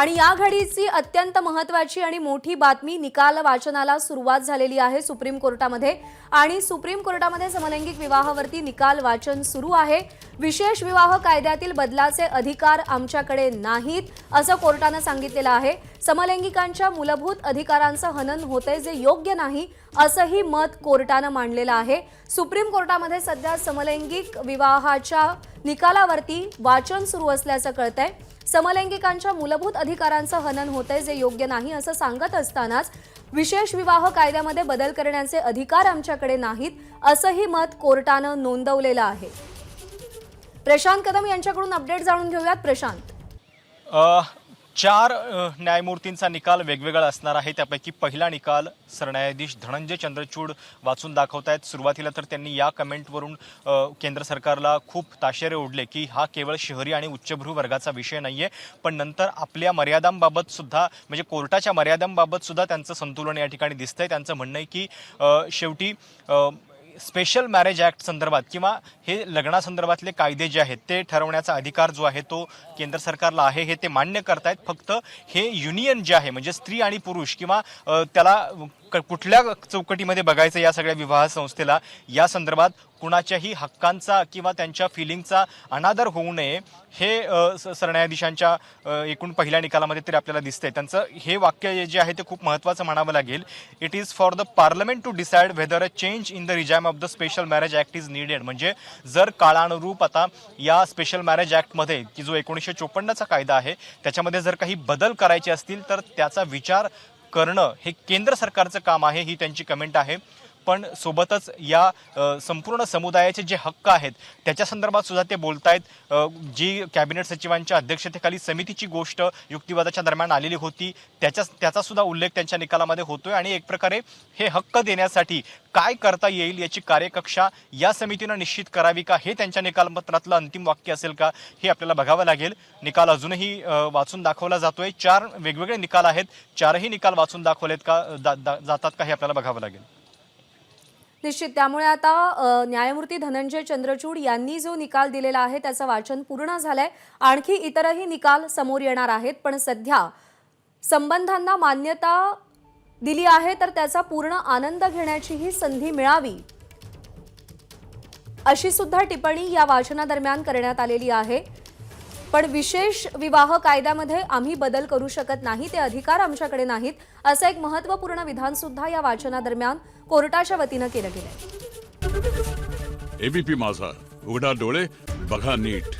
आणि या घडीची अत्यंत महत्त्वाची आणि मोठी बातमी, निकाल वाचनाला सुरुवात झालेली आहे सुप्रीम कोर्टामध्ये। आणि सुप्रीम कोर्टामध्ये समलैंगिक विवाहावरती निकाल वाचन सुरू आहे। विशेष विवाह कायद्यातील बदलाचे अधिकार आमच्याकडे नाहीत असं कोर्टाने सांगितलेलं आहे। समलैंगिकांच्या मूलभूत अधिकारांचं हनन होते जे योग्य नाही असंही मत कोर्टाने मांडलेलं आहे। सुप्रीम कोर्टामध्ये सध्या समलैंगिक विवाहाच्या निकालावरती वाचन सुरू असल्याचं कळतंय। समलैंगिकांच्या मूलभूत अधिकारांचं हनन होते जे योग्य नाही असं सांगत असतानाच विशेष विवाह कायद्यामध्ये बदल करण्याचे अधिकार आमच्याकडे नाहीत असंही मत कोर्टाने नोंदवलेलं आहे। प्रशांत कदम यांच्याकडून अपडेट जाणून घेऊयात। प्रशांत, 4 न्यायमूर्तींचा निकाल वेगवेगळा असणार आहे। त्यापैकी पहिला निकाल सरन्यायाधीश धनंजय चंद्रचूड वाचून दाखवतायत। सुरुवातीला तर त्यांनी या कमेंटवरून केंद्र सरकारला खूप ताशेरे ओढले की हा केवळ शहरी आणि उच्चभ्रू वर्गाचा विषय नाहीये, पण नंतर आपल्या मर्यादांबाबत सुद्धा म्हणजे कोर्टाच्या मर्यादांबाबत सुद्धा त्यांचं संतुलन या ठिकाणी दिसतंय। त्यांचं म्हणणं आहे की शेवटी स्पेशल मॅरेज ॲक्ट संदर्भात किंवा हे लग्नासंदर्भातले कायदे जे आहेत ते ठरवण्याचा अधिकार जो आहे तो केंद्र सरकारला आहे हे ते मान्य करतायत। फक्त हे युनियन जे आहे म्हणजे स्त्री आणि पुरुष किंवा त्याला कुठल्या चौकटीमध्ये बघायचं या सगळ्या विवाह संस्थेला या संदर्भात कुणाच्याही हक्कांचा किंवा त्यांच्या फिलिंगचा अनादर होऊ नये हे सरन्यायाधीशांच्या एकूण पहिल्या निकालामध्ये तरी आपल्याला दिसतंय। त्यांचं हे वाक्य जे आहे ते खूप महत्त्वाचं म्हणावं लागेल। It is for the parliament to decide whether a change in the regime of the special marriage act is needed. म्हणजे जर काळानुरूप आता या स्पेशल मॅरेज ॲक्टमध्ये की जो 1954चा कायदा आहे त्याच्यामध्ये जर काही बदल करायचे असतील तर त्याचा विचार करणं हे केंद्र सरकारचं काम आहे, ही त्यांची कमेंट आहे। पण सोबतच या संपूर्ण समुदायाचे जे हक्क आहेत त्याच्या संदर्भात सुद्धा ते बोलतायत। जी कॅबिनेट सचिवांच्या अध्यक्षतेखाली समितीची गोष्ट युक्तिवादाच्या दरम्यान आलेली होती त्याचा सुद्धा उल्लेख त्यांच्या निकालामध्ये होतोय। आणि एक प्रकारे हे हक्क देण्यासाठी काय करता येईल याची कार्यकक्षा या समितीनं निश्चित करावी का हे त्यांच्या निकालपत्रातलं अंतिम वाक्य असेल का हे आपल्याला बघावं लागेल। निकाल अजूनही वाचून दाखवला जातोय। 4 वेगवेगळे निकाल आहेत, 4ही निकाल वाचून दाखवलेत का जातात का हे आपल्याला बघावं लागेल। निश्चित, त्यामुळे आता न्यायमूर्ती धनंजय चंद्रचूड यांनी जो निकाल दिलेला आहे त्याचं वाचन पूर्ण झालंय। आणखी इतरही निकाल समोर येणार आहेत, पण सध्या संबंधांना मान्यता दिली आहे तर त्याचा पूर्ण आनंद घेण्याची ही संधी मिळावी अशी सुद्धा टिप्पणी या वाचनादरम्यान करण्यात आलेली आहे। पण विशेष विवाह कायद्यामध्ये आम्ही बदल करू शकत नाही, ते अधिकार आमच्याकडे नाहीत असं एक महत्त्वपूर्ण विधान सुद्धा या वाचनादरम्यान कोर्टाच्या वतीने केलं गेलं। एबीपी माझा, उघडा डोळे बघा नीट।